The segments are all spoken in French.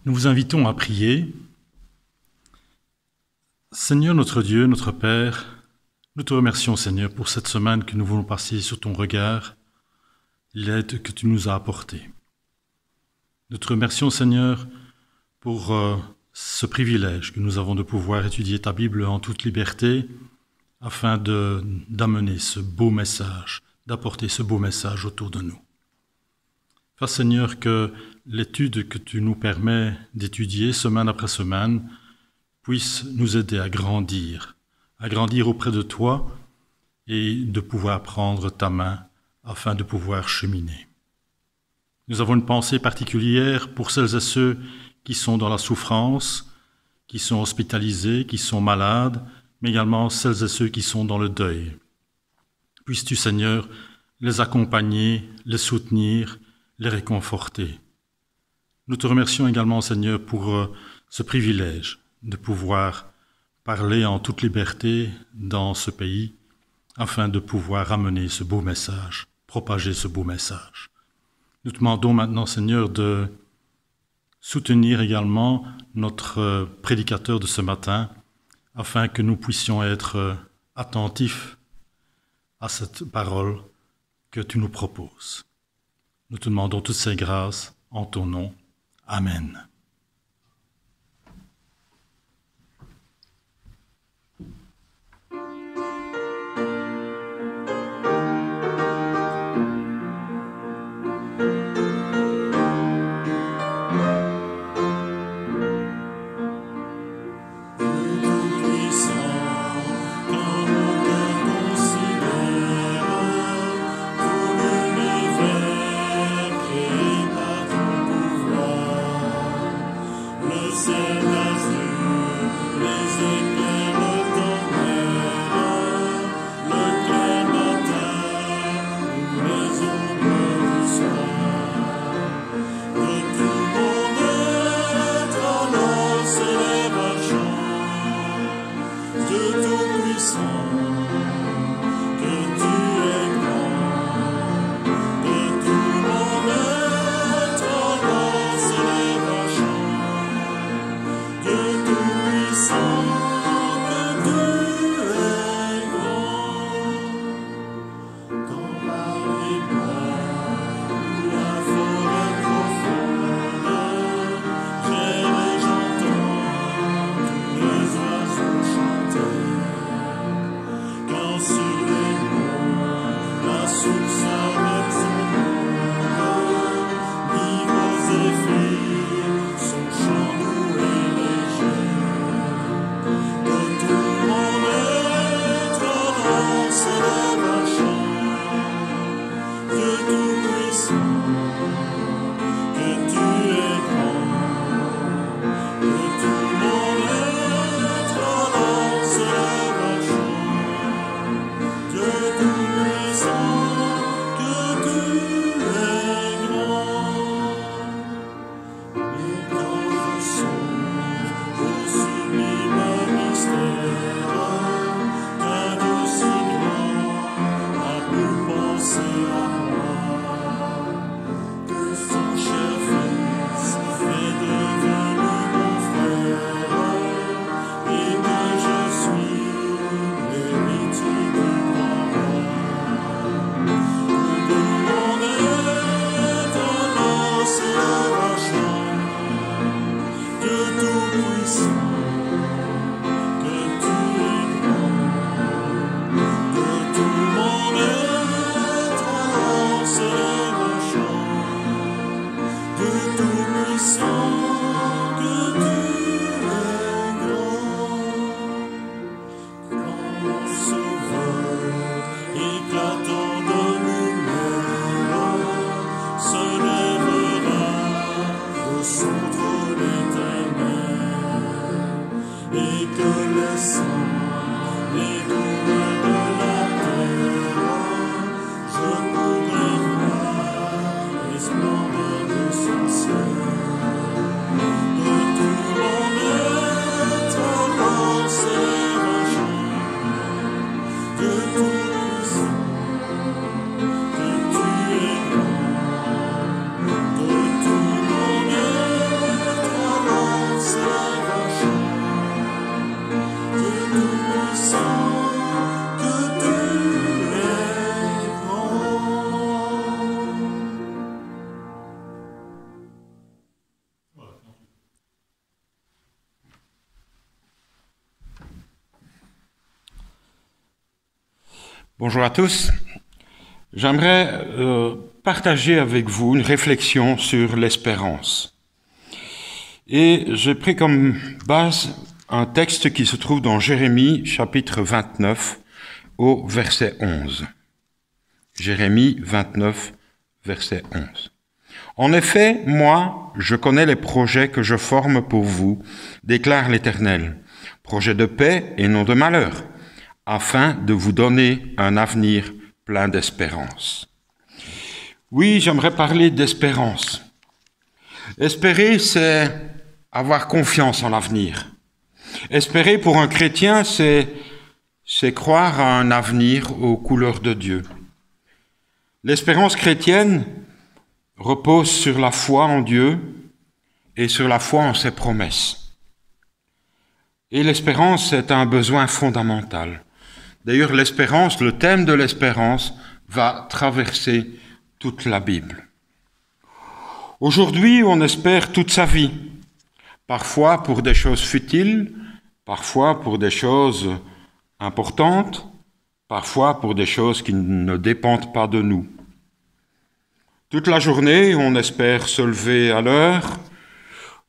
Nous vous invitons à prier. Seigneur notre Dieu, notre Père, nous te remercions, Seigneur, pour cette semaine que nous voulons passer sur ton regard, l'aide que tu nous as apportée. Nous te remercions, Seigneur, pour ce privilège que nous avons de pouvoir étudier ta Bible en toute liberté, afin d'amener ce beau message, d'apporter ce beau message autour de nous. Fais, Seigneur, que l'étude que tu nous permets d'étudier semaine après semaine puisse nous aider à grandir auprès de toi et de pouvoir prendre ta main afin de pouvoir cheminer. Nous avons une pensée particulière pour celles et ceux qui sont dans la souffrance, qui sont hospitalisés, qui sont malades, mais également celles et ceux qui sont dans le deuil. Puisses-tu, Seigneur, les accompagner, les soutenir, les réconforter. Nous te remercions également, Seigneur, pour ce privilège de pouvoir parler en toute liberté dans ce pays, afin de pouvoir amener ce beau message, propager ce beau message. Nous te demandons maintenant, Seigneur, de soutenir également notre prédicateur de ce matin, afin que nous puissions être attentifs à cette parole que tu nous proposes. Nous te demandons toutes ces grâces en ton nom. Amen. Par ton pouvoir, Bonjour à tous. J'aimerais partager avec vous une réflexion sur l'espérance. Et j'ai pris comme base un texte qui se trouve dans Jérémie, chapitre 29, au verset 11. Jérémie 29, verset 11. En effet, moi, je connais les projets que je forme pour vous, déclare l'Éternel, projets de paix et non de malheur, afin de vous donner un avenir plein d'espérance. Oui, j'aimerais parler d'espérance. Espérer, c'est avoir confiance en l'avenir. Espérer pour un chrétien, c'est croire à un avenir aux couleurs de Dieu. L'espérance chrétienne repose sur la foi en Dieu et sur la foi en ses promesses. Et l'espérance est un besoin fondamental. D'ailleurs, l'espérance, le thème de l'espérance, va traverser toute la Bible. Aujourd'hui, on espère toute sa vie, parfois pour des choses futiles, parfois pour des choses importantes, parfois pour des choses qui ne dépendent pas de nous. Toute la journée, on espère se lever à l'heure,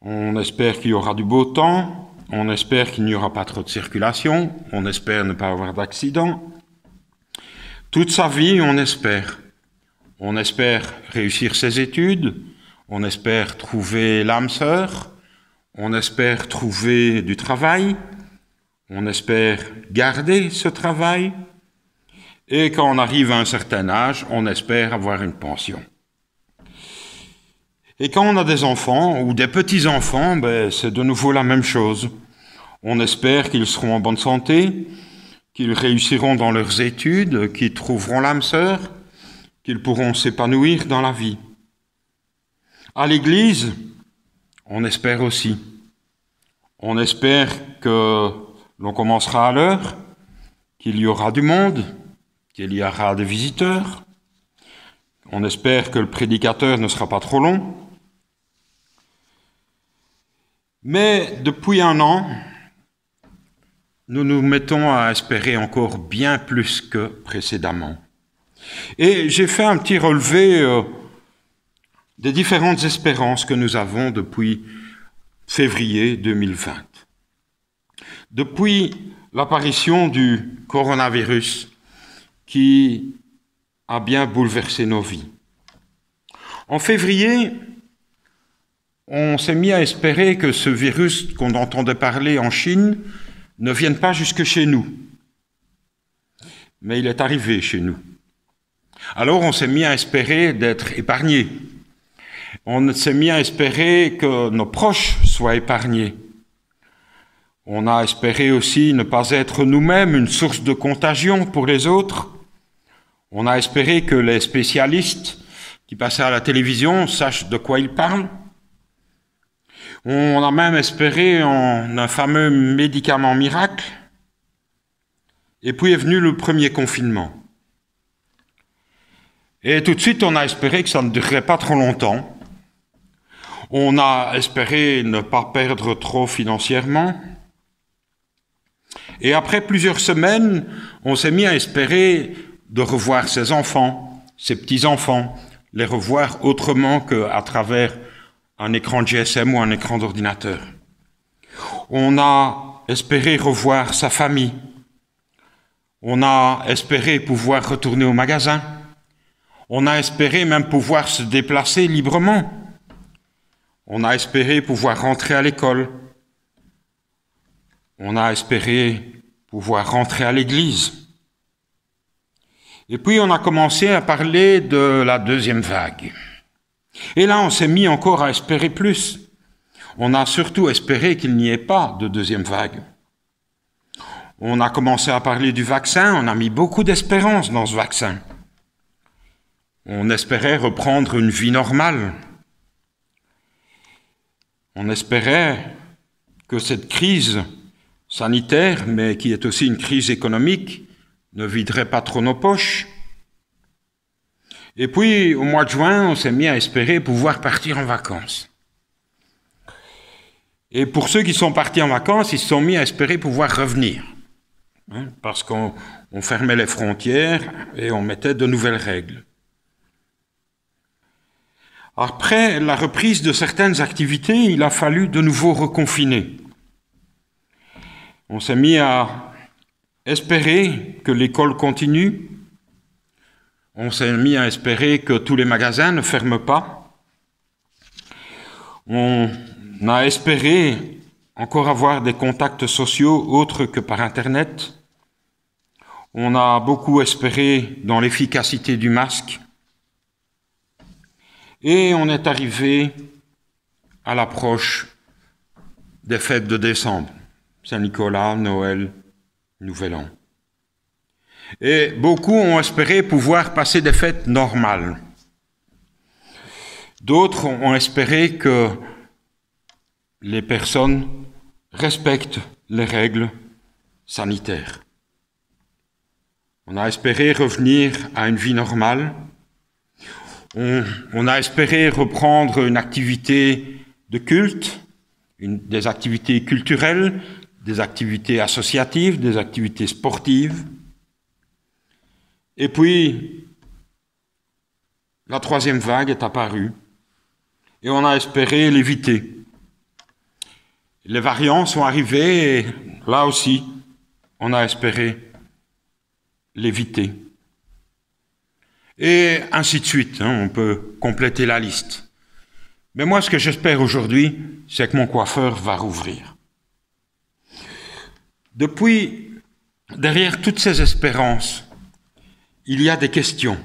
on espère qu'il y aura du beau temps, on espère qu'il n'y aura pas trop de circulation, on espère ne pas avoir d'accident. Toute sa vie, on espère. On espère réussir ses études, on espère trouver l'âme sœur, on espère trouver du travail, on espère garder ce travail, et quand on arrive à un certain âge, on espère avoir une pension. Et quand on a des enfants ou des petits-enfants, c'est de nouveau la même chose. On espère qu'ils seront en bonne santé, qu'ils réussiront dans leurs études, qu'ils trouveront l'âme sœur, qu'ils pourront s'épanouir dans la vie. À l'Église, on espère aussi. On espère que l'on commencera à l'heure, qu'il y aura du monde, qu'il y aura des visiteurs. On espère que le prédicateur ne sera pas trop long. Mais depuis un an, nous nous mettons à espérer encore bien plus que précédemment. Et j'ai fait un petit relevé des différentes espérances que nous avons depuis février 2020. Depuis l'apparition du coronavirus qui a bien bouleversé nos vies. En février, on s'est mis à espérer que ce virus qu'on entendait parler en Chine ne vienne pas jusque chez nous. Mais il est arrivé chez nous. Alors on s'est mis à espérer d'être épargnés. On s'est mis à espérer que nos proches soient épargnés. On a espéré aussi ne pas être nous-mêmes une source de contagion pour les autres. On a espéré que les spécialistes qui passaient à la télévision sachent de quoi ils parlent. On a même espéré en un fameux médicament miracle. Et puis est venu le premier confinement. Et tout de suite, on a espéré que ça ne durerait pas trop longtemps. On a espéré ne pas perdre trop financièrement. Et après plusieurs semaines, on s'est mis à espérer de revoir ses enfants, ses petits-enfants, les revoir autrement qu'à travers un écran de GSM ou un écran d'ordinateur. On a espéré revoir sa famille. On a espéré pouvoir retourner au magasin. On a espéré même pouvoir se déplacer librement. On a espéré pouvoir rentrer à l'école. On a espéré pouvoir rentrer à l'église. Et puis on a commencé à parler de la deuxième vague. Et là, on s'est mis encore à espérer plus. On a surtout espéré qu'il n'y ait pas de deuxième vague. On a commencé à parler du vaccin, on a mis beaucoup d'espérance dans ce vaccin. On espérait reprendre une vie normale. On espérait que cette crise sanitaire, mais qui est aussi une crise économique, ne viderait pas trop nos poches. Et puis, au mois de juin, on s'est mis à espérer pouvoir partir en vacances. Et pour ceux qui sont partis en vacances, ils se sont mis à espérer pouvoir revenir. Parce qu'on fermait les frontières et on mettait de nouvelles règles. Après la reprise de certaines activités, il a fallu de nouveau reconfiner. On s'est mis à espérer que l'école continue. On s'est mis à espérer que tous les magasins ne ferment pas. On a espéré encore avoir des contacts sociaux autres que par Internet. On a beaucoup espéré dans l'efficacité du masque. Et on est arrivé à l'approche des fêtes de décembre. Saint-Nicolas, Noël, Nouvel An. Et beaucoup ont espéré pouvoir passer des fêtes normales. D'autres ont espéré que les personnes respectent les règles sanitaires. On a espéré revenir à une vie normale. On a espéré reprendre une activité de culte, des activités culturelles, des activités associatives, des activités sportives. Et puis, la troisième vague est apparue et on a espéré l'éviter. Les variants sont arrivés et là aussi, on a espéré l'éviter. Et ainsi de suite, on peut compléter la liste. Mais moi, ce que j'espère aujourd'hui, c'est que mon coiffeur va rouvrir. Depuis, derrière toutes ces espérances, il y a des questions.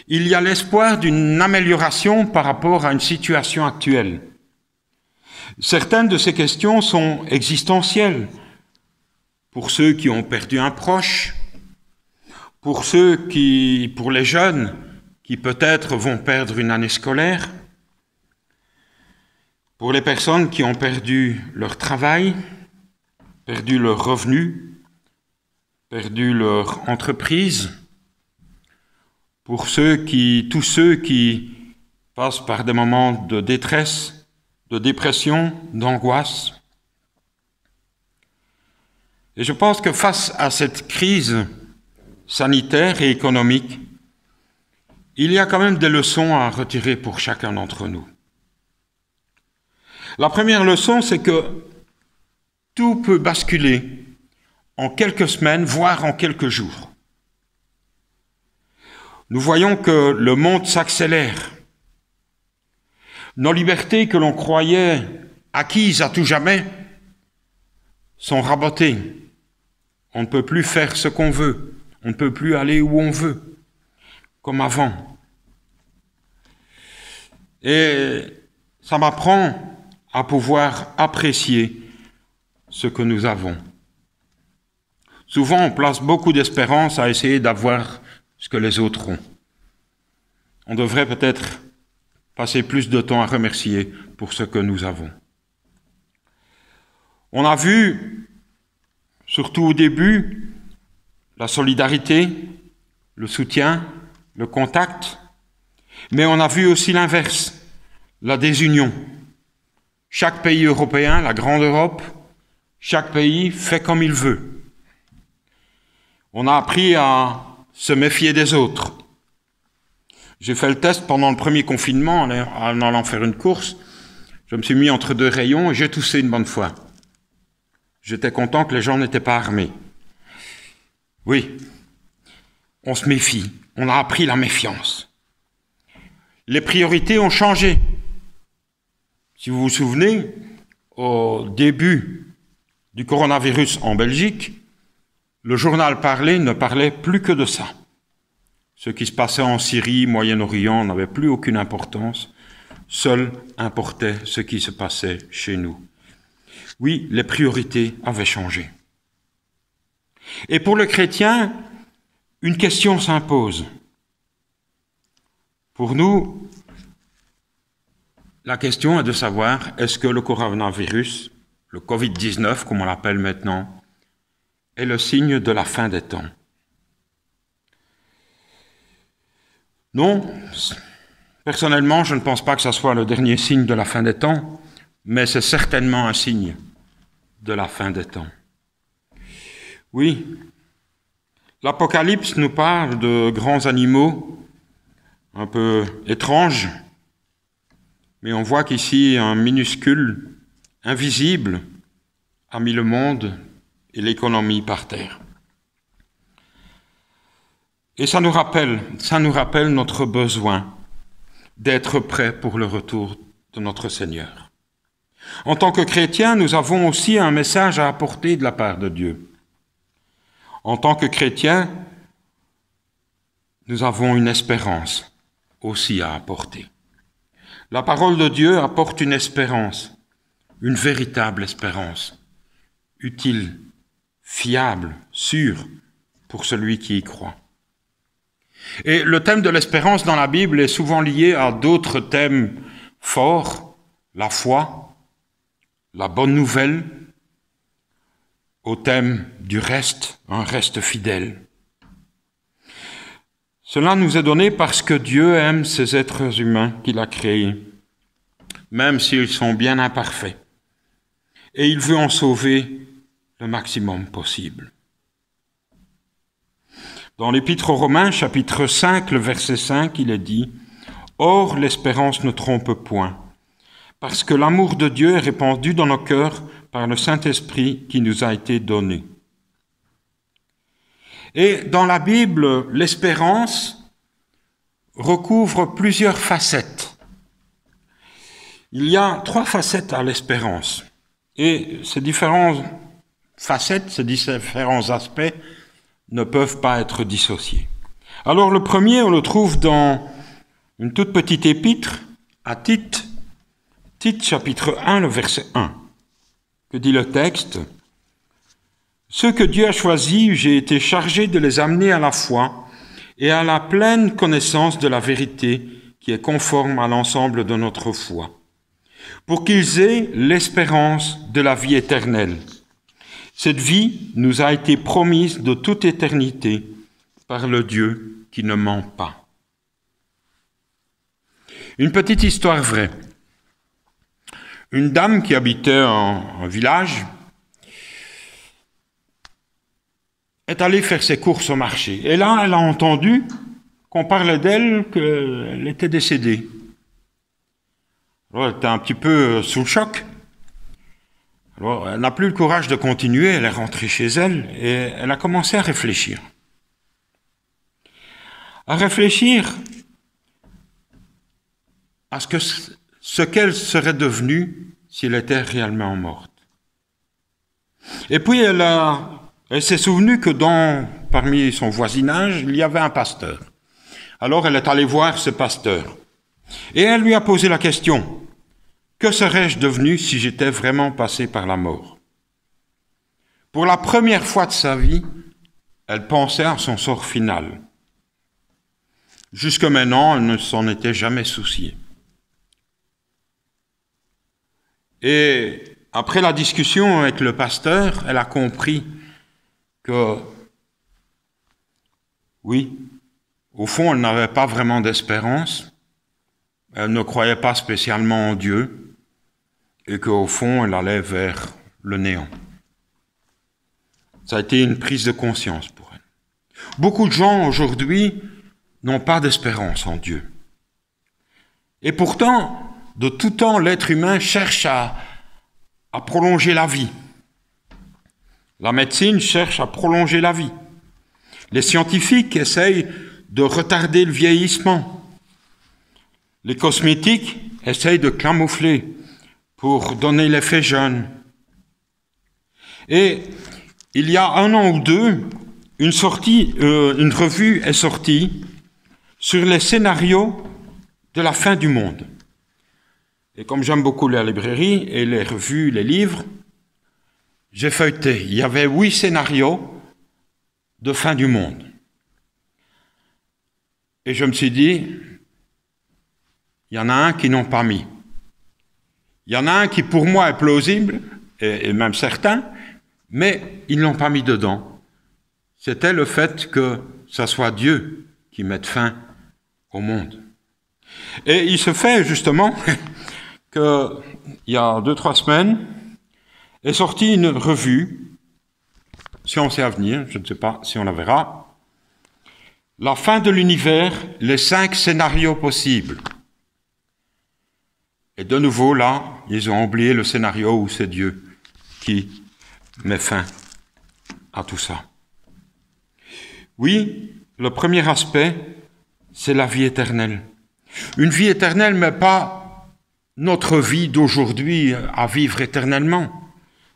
Il y a l'espoir d'une amélioration par rapport à une situation actuelle. Certaines de ces questions sont existentielles. pour ceux qui ont perdu un proche, pour les jeunes qui peut-être vont perdre une année scolaire, pour les personnes qui ont perdu leur travail, perdu leur revenu, perdu leur entreprise, pour tous ceux qui passent par des moments de détresse, de dépression, d'angoisse. Et je pense que face à cette crise sanitaire et économique, il y a quand même des leçons à retirer pour chacun d'entre nous. La première leçon, c'est que tout peut basculer en quelques semaines, voire en quelques jours. Nous voyons que le monde s'accélère. Nos libertés que l'on croyait acquises à tout jamais sont rabotées. On ne peut plus faire ce qu'on veut. On ne peut plus aller où on veut, comme avant. Et ça m'apprend à pouvoir apprécier ce que nous avons. Souvent, on place beaucoup d'espérance à essayer d'avoir ce que les autres ont. On devrait peut-être passer plus de temps à remercier pour ce que nous avons. On a vu, surtout au début, la solidarité, le soutien, le contact, mais on a vu aussi l'inverse, la désunion. Chaque pays européen, la grande Europe, chaque pays fait comme il veut. On a appris à se méfier des autres. J'ai fait le test pendant le premier confinement en allant faire une course. Je me suis mis entre deux rayons et j'ai toussé une bonne fois. J'étais content que les gens n'étaient pas armés. Oui, on se méfie. On a appris la méfiance. Les priorités ont changé. Si vous vous souvenez, au début du coronavirus en Belgique, le journal parlé ne parlait plus que de ça. Ce qui se passait en Syrie, Moyen-Orient n'avait plus aucune importance. Seul importait ce qui se passait chez nous. Oui, les priorités avaient changé. Et pour le chrétien, une question s'impose. Pour nous, la question est de savoir, est-ce que le coronavirus, le Covid-19, comme on l'appelle maintenant, est le signe de la fin des temps? Non, personnellement, je ne pense pas que ce soit le dernier signe de la fin des temps, mais c'est certainement un signe de la fin des temps. Oui, l'Apocalypse nous parle de grands animaux un peu étranges, mais on voit qu'ici un minuscule, invisible, a mis le monde et l'économie par terre. Et ça nous rappelle notre besoin d'être prêts pour le retour de notre Seigneur. En tant que chrétiens, nous avons aussi un message à apporter de la part de Dieu. En tant que chrétiens, nous avons une espérance aussi à apporter. La parole de Dieu apporte une espérance, une véritable espérance, utile, fiable, sûre pour celui qui y croit. Et le thème de l'espérance dans la Bible est souvent lié à d'autres thèmes forts, la foi, la bonne nouvelle, au thème du reste, un reste fidèle. Cela nous est donné parce que Dieu aime ces êtres humains qu'il a créés, même s'ils sont bien imparfaits, et il veut en sauver le maximum possible. Dans l'Épître aux Romains, chapitre 5, le verset 5, il est dit « Or, l'espérance ne trompe point, parce que l'amour de Dieu est répandu dans nos cœurs par le Saint-Esprit qui nous a été donné. » Et dans la Bible, l'espérance recouvre plusieurs facettes. Il y a 3 facettes à l'espérance. Et ces différentes facettes, ces différents aspects ne peuvent pas être dissociés. Alors le premier, on le trouve dans une toute petite épître à Tite, Tite chapitre 1, le verset 1. Que dit le texte ? Ceux que Dieu a choisis, j'ai été chargé de les amener à la foi et à la pleine connaissance de la vérité qui est conforme à l'ensemble de notre foi, pour qu'ils aient l'espérance de la vie éternelle. Cette vie nous a été promise de toute éternité par le Dieu qui ne ment pas. Une petite histoire vraie. Une dame qui habitait un village est allée faire ses courses au marché. Et là, elle a entendu qu'on parlait d'elle, qu'elle était décédée. Alors, elle était un petit peu sous le choc. Alors, elle n'a plus le courage de continuer, elle est rentrée chez elle et elle a commencé à réfléchir. À réfléchir à ce qu'elle serait devenue si elle était réellement morte. Et puis, elle s'est souvenue que parmi son voisinage, il y avait un pasteur. Alors, elle est allée voir ce pasteur. Et elle lui a posé la question, « Que serais-je devenu si j'étais vraiment passé par la mort ?» Pour la première fois de sa vie, elle pensait à son sort final. Jusque maintenant, elle ne s'en était jamais souciée. Et après la discussion avec le pasteur, elle a compris que, oui, au fond, elle n'avait pas vraiment d'espérance, elle ne croyait pas spécialement en Dieu, et qu'au fond, elle allait vers le néant. Ça a été une prise de conscience pour elle. Beaucoup de gens aujourd'hui n'ont pas d'espérance en Dieu. Et pourtant, de tout temps, l'être humain cherche à prolonger la vie. La médecine cherche à prolonger la vie. Les scientifiques essayent de retarder le vieillissement. Les cosmétiques essayent de camoufler pour donner l'effet jeune. Et il y a 1 an ou 2, une revue est sortie sur les scénarios de la fin du monde. Et comme j'aime beaucoup la librairie et les revues, les livres, j'ai feuilleté. Il y avait 8 scénarios de fin du monde. Et je me suis dit, il y en a un qui n'ont pas mis. Il y en a un qui pour moi est plausible, et même certain, mais ils ne l'ont pas mis dedans. C'était le fait que ça soit Dieu qui mette fin au monde. Et il se fait justement qu'il y a 2-3 semaines, est sortie une revue, Science et Avenir, je ne sais pas si on la verra, La fin de l'univers, les 5 scénarios possibles. Et de nouveau, là, ils ont oublié le scénario où c'est Dieu qui met fin à tout ça. Oui, le premier aspect, c'est la vie éternelle. Une vie éternelle, mais pas notre vie d'aujourd'hui à vivre éternellement.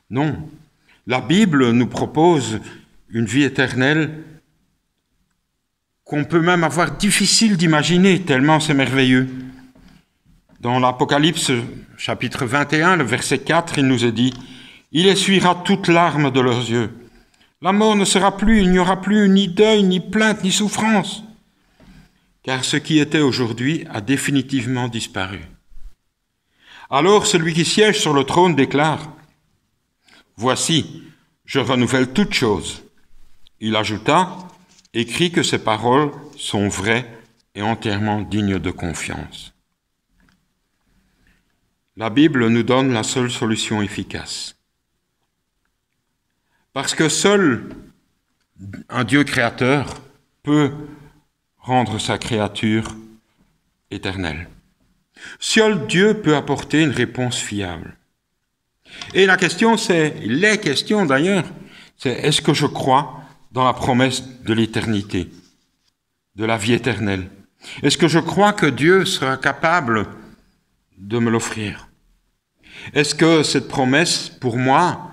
Non, la Bible nous propose une vie éternelle qu'on peut même avoir difficile d'imaginer, tellement c'est merveilleux. Dans l'Apocalypse, chapitre 21, le verset 4, il nous est dit « Il essuiera toute larme de leurs yeux. La mort ne sera plus, il n'y aura plus ni deuil, ni plainte, ni souffrance. Car ce qui était aujourd'hui a définitivement disparu. » Alors celui qui siège sur le trône déclare « Voici, je renouvelle toutes choses. » Il ajouta « Écris que ces paroles sont vraies et entièrement dignes de confiance. » La Bible nous donne la seule solution efficace. Parce que seul un Dieu créateur peut rendre sa créature éternelle. Seul Dieu peut apporter une réponse fiable. Et la question, les questions d'ailleurs, c'est est-ce que je crois dans la promesse de l'éternité, de la vie éternelle? Est-ce que je crois que Dieu sera capable de me l'offrir? Est-ce que cette promesse, pour moi,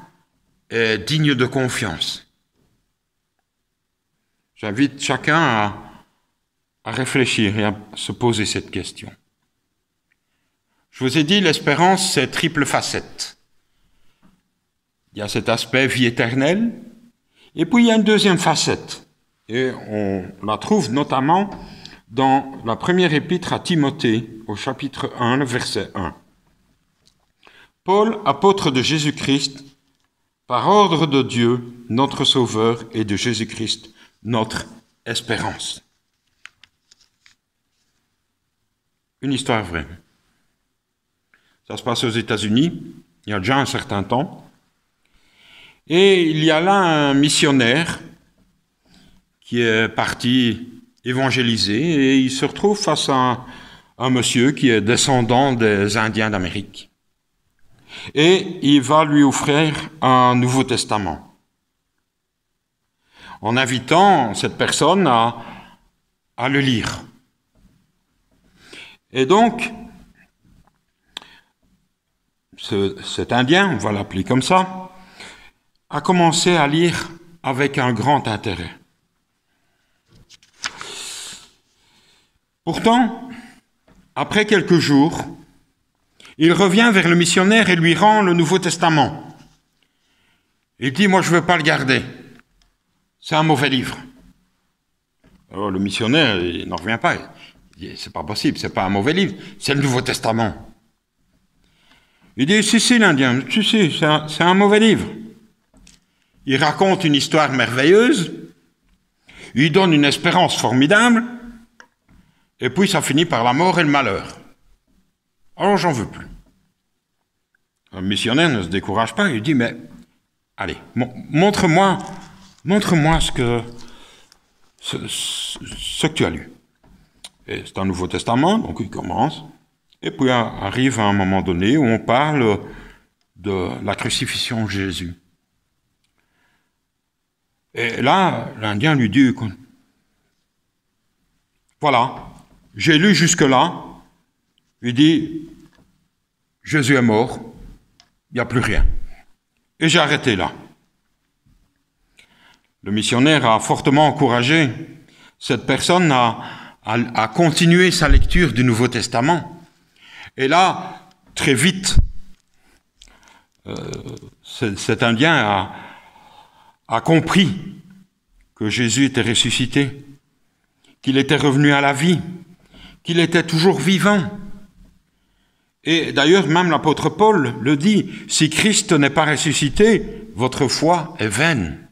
est digne de confiance? J'invite chacun à réfléchir et à se poser cette question. Je vous ai dit, l'espérance, c'est triple facette. Il y a cet aspect vie éternelle, Et puis il y a une deuxième facette, et on la trouve notamment dans la première épître à Timothée, au chapitre 1, le verset 1. Paul, apôtre de Jésus-Christ, par ordre de Dieu, notre Sauveur, et de Jésus-Christ, notre espérance. Une histoire vraie. Ça se passe aux États-Unis, il y a déjà un certain temps. Et il y a là un missionnaire qui est parti évangéliser et il se retrouve face à un monsieur qui est descendant des Indiens d'Amérique. Et il va lui offrir un Nouveau Testament, en invitant cette personne à le lire. Et donc, cet Indien, on va l'appeler comme ça, a commencé à lire avec un grand intérêt. Pourtant, après quelques jours, il revient vers le missionnaire et lui rend le Nouveau Testament. Il dit, moi je ne veux pas le garder, c'est un mauvais livre. Alors le missionnaire, il n'en revient pas, il dit, c'est pas possible, c'est pas un mauvais livre, c'est le Nouveau Testament. Il dit, si, l'Indien, c'est un mauvais livre. Il raconte une histoire merveilleuse, il donne une espérance formidable, et puis ça finit par la mort et le malheur. Alors j'en veux plus. Le missionnaire ne se décourage pas, il dit, mais allez, montre-moi ce que tu as lu. Et c'est un Nouveau Testament, donc il commence, et puis arrive à un moment donné où on parle de la crucifixion de Jésus. Et là, l'Indien lui dit, voilà, j'ai lu jusque-là, il dit, Jésus est mort, il n'y a plus rien. Et j'ai arrêté là. Le missionnaire a fortement encouragé cette personne à continuer sa lecture du Nouveau Testament. Et là, très vite, cet Indien a compris que Jésus était ressuscité, qu'il était revenu à la vie, qu'il était toujours vivant. Et d'ailleurs, même l'apôtre Paul le dit, si Christ n'est pas ressuscité, votre foi est vaine.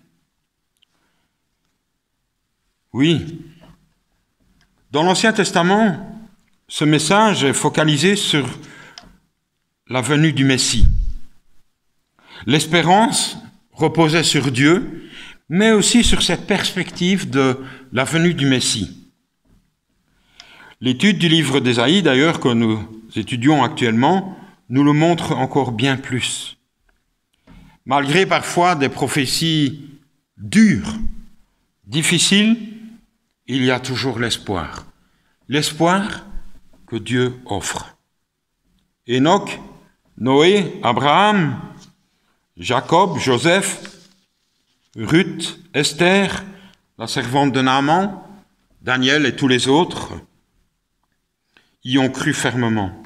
Oui. Dans l'Ancien Testament, ce message est focalisé sur la venue du Messie. L'espérance reposait sur Dieu, mais aussi sur cette perspective de la venue du Messie. L'étude du livre d'Ésaïe, d'ailleurs, que nous étudions actuellement, nous le montre encore bien plus. Malgré parfois des prophéties dures, difficiles, il y a toujours l'espoir. L'espoir que Dieu offre. Enoch, Noé, Abraham, Jacob, Joseph, Ruth, Esther, la servante de Naaman, Daniel et tous les autres y ont cru fermement.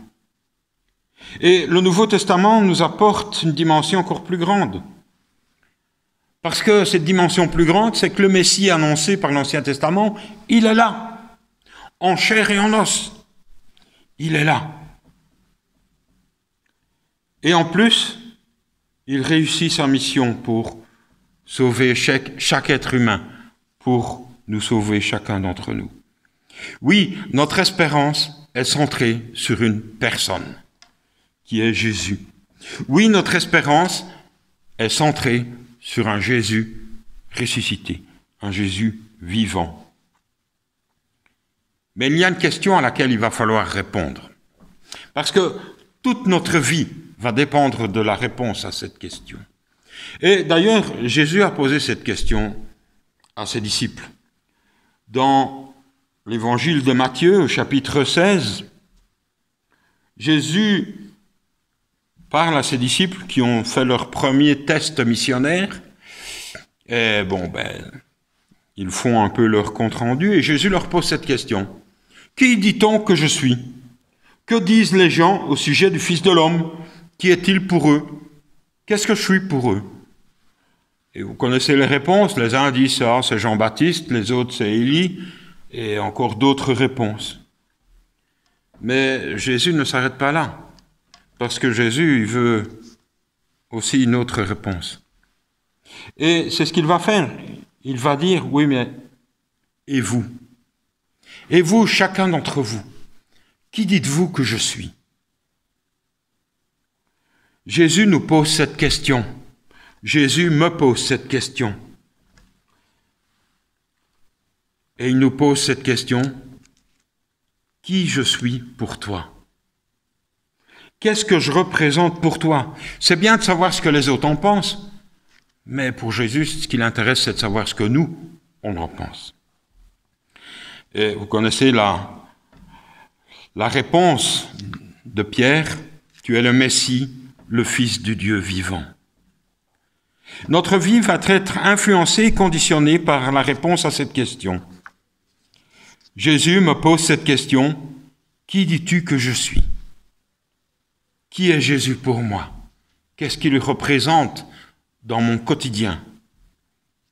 Et le Nouveau Testament nous apporte une dimension encore plus grande. Parce que cette dimension plus grande, c'est que le Messie annoncé par l'Ancien Testament, il est là, en chair et en os. Il est là. Et en plus, il réussit sa mission pour sauver chaque être humain, pour nous sauver chacun d'entre nous. Oui, notre espérance est centrée sur une personne, qui est Jésus. Oui, notre espérance est centrée sur un Jésus ressuscité, un Jésus vivant. Mais il y a une question à laquelle il va falloir répondre. Parce que toute notre vie va dépendre de la réponse à cette question. Et d'ailleurs, Jésus a posé cette question à ses disciples. Dans l'évangile de Matthieu, au chapitre 16, Jésus parle à ses disciples qui ont fait leur premier test missionnaire. Et ils font un peu leur compte-rendu et Jésus leur pose cette question. Qui dit-on que je suis? Que disent les gens au sujet du Fils de l'homme? Qui est-il pour eux? Qu'est-ce que je suis pour eux? Et vous connaissez les réponses. Les uns disent ça, c'est Jean-Baptiste, les autres c'est Élie, et encore d'autres réponses. Mais Jésus ne s'arrête pas là, parce que Jésus il veut aussi une autre réponse. Et c'est ce qu'il va faire. Il va dire, oui, mais et vous? Et vous, chacun d'entre vous, qui dites-vous que je suis? Jésus nous pose cette question. Jésus me pose cette question. Et il nous pose cette question, qui je suis pour toi? Qu'est-ce que je représente pour toi? C'est bien de savoir ce que les autres en pensent, mais pour Jésus, ce qui l'intéresse, c'est de savoir ce que nous, on en pense. Et vous connaissez la réponse de Pierre, tu es le Messie, le Fils du Dieu vivant. Notre vie va être influencée et conditionnée par la réponse à cette question. Jésus me pose cette question, qui dis-tu que je suis? Qui est Jésus pour moi? Qu'est-ce qu'il représente dans mon quotidien?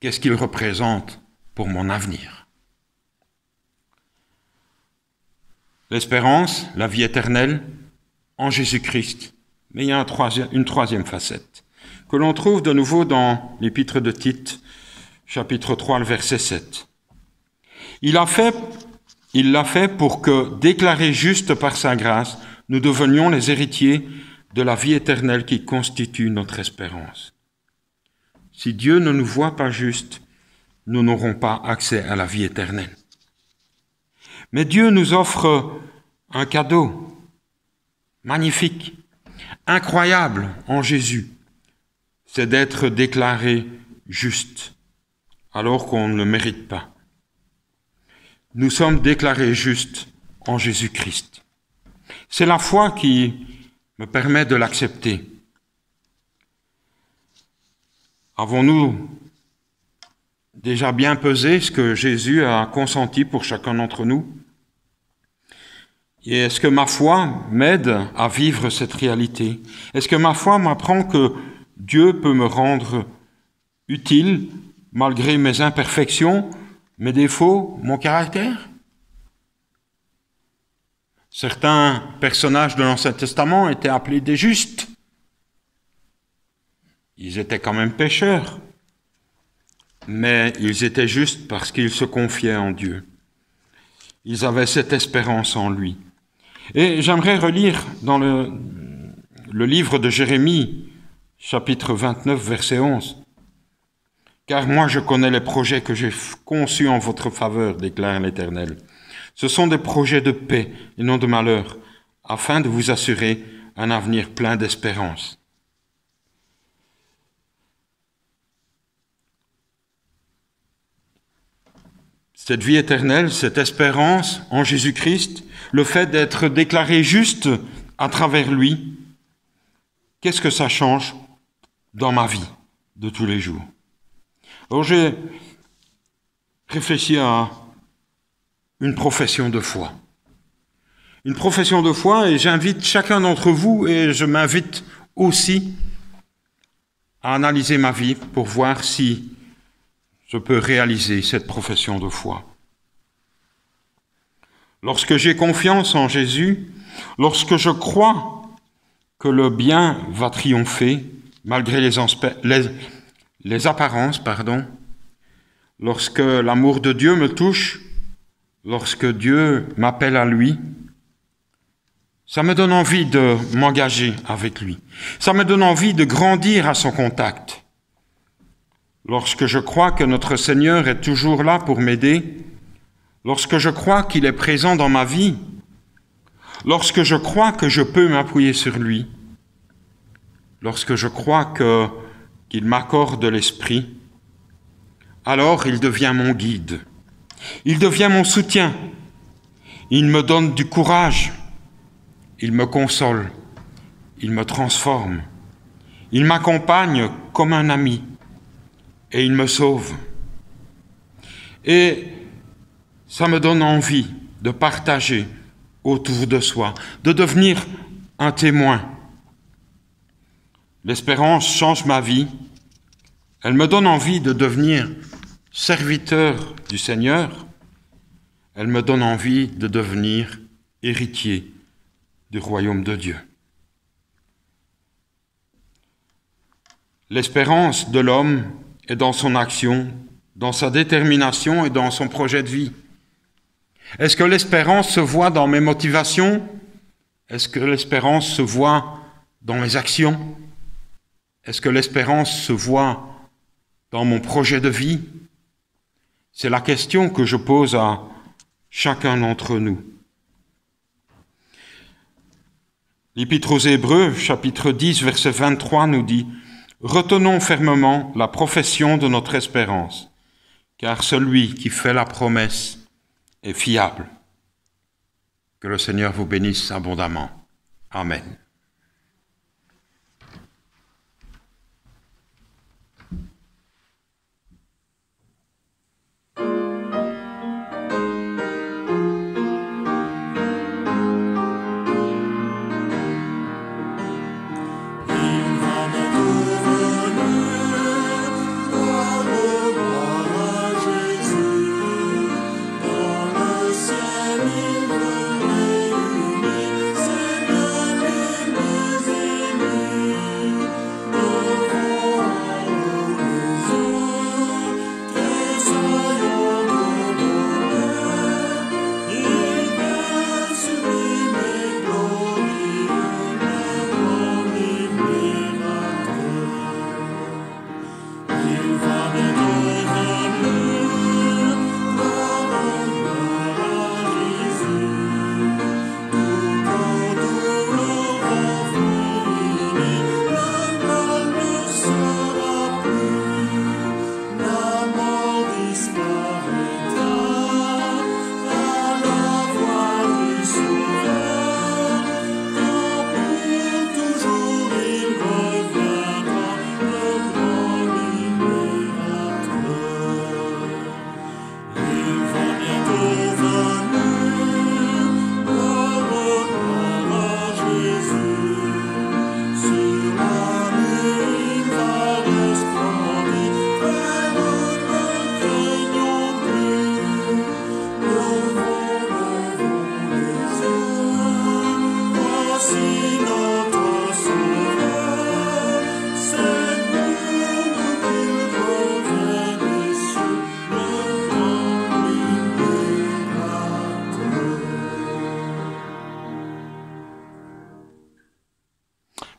Qu'est-ce qu'il représente pour mon avenir? L'espérance, la vie éternelle en Jésus-Christ. Mais il y a une troisième facette que l'on trouve de nouveau dans l'épître de Tite, chapitre 3, le verset 7. Il l'a fait pour que, déclarés justes par sa grâce, nous devenions les héritiers de la vie éternelle qui constitue notre espérance. Si Dieu ne nous voit pas justes, nous n'aurons pas accès à la vie éternelle. Mais Dieu nous offre un cadeau magnifique, incroyable en Jésus. C'est d'être déclaré juste, alors qu'on ne le mérite pas. Nous sommes déclarés justes en Jésus-Christ. C'est la foi qui me permet de l'accepter. Avons-nous déjà bien pesé ce que Jésus a consenti pour chacun d'entre nous? Et est-ce que ma foi m'aide à vivre cette réalité? Est-ce que ma foi m'apprend que Dieu peut me rendre utile malgré mes imperfections, mes défauts, mon caractère? Certains personnages de l'Ancien Testament étaient appelés des justes. Ils étaient quand même pécheurs, mais ils étaient justes parce qu'ils se confiaient en Dieu. Ils avaient cette espérance en lui. Et j'aimerais relire dans le livre de Jérémie, chapitre 29, verset 11. « Car moi je connais les projets que j'ai conçus en votre faveur, déclare l'Éternel. Ce sont des projets de paix et non de malheur, afin de vous assurer un avenir plein d'espérance. » Cette vie éternelle, cette espérance en Jésus-Christ, le fait d'être déclaré juste à travers lui, qu'est-ce que ça change dans ma vie de tous les jours? Alors j'ai réfléchi à une profession de foi. Une profession de foi, et j'invite chacun d'entre vous, et je m'invite aussi à analyser ma vie pour voir si je peux réaliser cette profession de foi. Lorsque j'ai confiance en Jésus, lorsque je crois que le bien va triompher, malgré les apparences, lorsque l'amour de Dieu me touche, lorsque Dieu m'appelle à lui, ça me donne envie de m'engager avec lui. Ça me donne envie de grandir à son contact. Lorsque je crois que notre Seigneur est toujours là pour m'aider, lorsque je crois qu'il est présent dans ma vie, lorsque je crois que je peux m'appuyer sur lui, lorsque je crois qu'il m'accorde l'esprit, alors il devient mon guide, il devient mon soutien, il me donne du courage, il me console, il me transforme, il m'accompagne comme un ami et il me sauve. Et ça me donne envie de partager autour de soi, de devenir un témoin. L'espérance change ma vie, Elle me donne envie de devenir serviteur du Seigneur. Elle me donne envie de devenir héritier du royaume de Dieu. L'espérance de l'homme est dans son action, dans sa détermination et dans son projet de vie. Est-ce que l'espérance se voit dans mes motivations? Est-ce que l'espérance se voit dans mes actions? Est-ce que l'espérance se voit dans mon projet de vie? C'est la question que je pose à chacun d'entre nous. L'Épître aux Hébreux, chapitre 10, verset 23, nous dit « Retenons fermement la profession de notre espérance, car celui qui fait la promesse est fiable. » Que le Seigneur vous bénisse abondamment. Amen.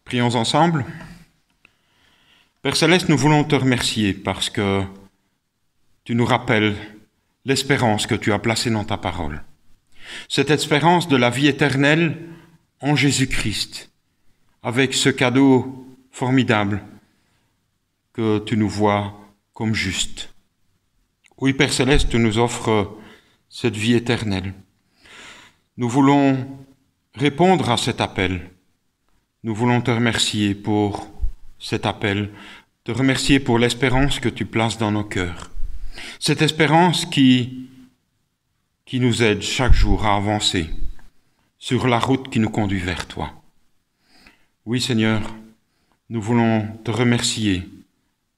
Prions ensemble. Père Céleste, nous voulons te remercier parce que tu nous rappelles l'espérance que tu as placée dans ta parole. Cette espérance de la vie éternelle en Jésus-Christ, avec ce cadeau formidable que tu nous vois comme juste. Oui, Père Céleste, tu nous offres cette vie éternelle. Nous voulons répondre à cet appel. Nous voulons te remercier pour cet appel, te remercier pour l'espérance que tu places dans nos cœurs. Cette espérance qui nous aide chaque jour à avancer sur la route qui nous conduit vers toi. Oui, Seigneur, nous voulons te remercier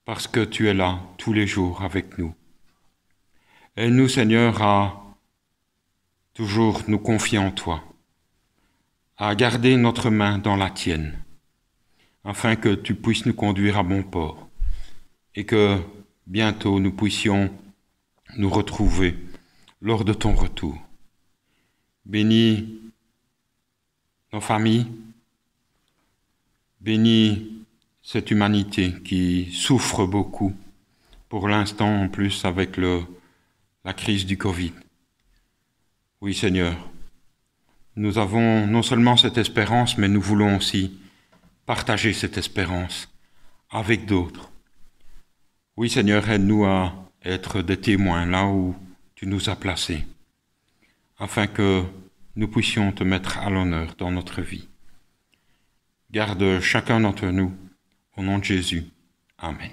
parce que tu es là tous les jours avec nous. Aide-nous, Seigneur, à toujours nous confier en toi, à garder notre main dans la tienne, afin que tu puisses nous conduire à bon port et que bientôt nous puissions nous retrouver lors de ton retour. Bénis nos familles, bénis cette humanité qui souffre beaucoup, pour l'instant en plus avec la crise du Covid. Oui, Seigneur, nous avons non seulement cette espérance, mais nous voulons aussi partager cette espérance avec d'autres. Oui, Seigneur, aide-nous à être des témoins là où tu nous as placés, afin que nous puissions te mettre à l'honneur dans notre vie. Garde chacun d'entre nous, au nom de Jésus. Amen.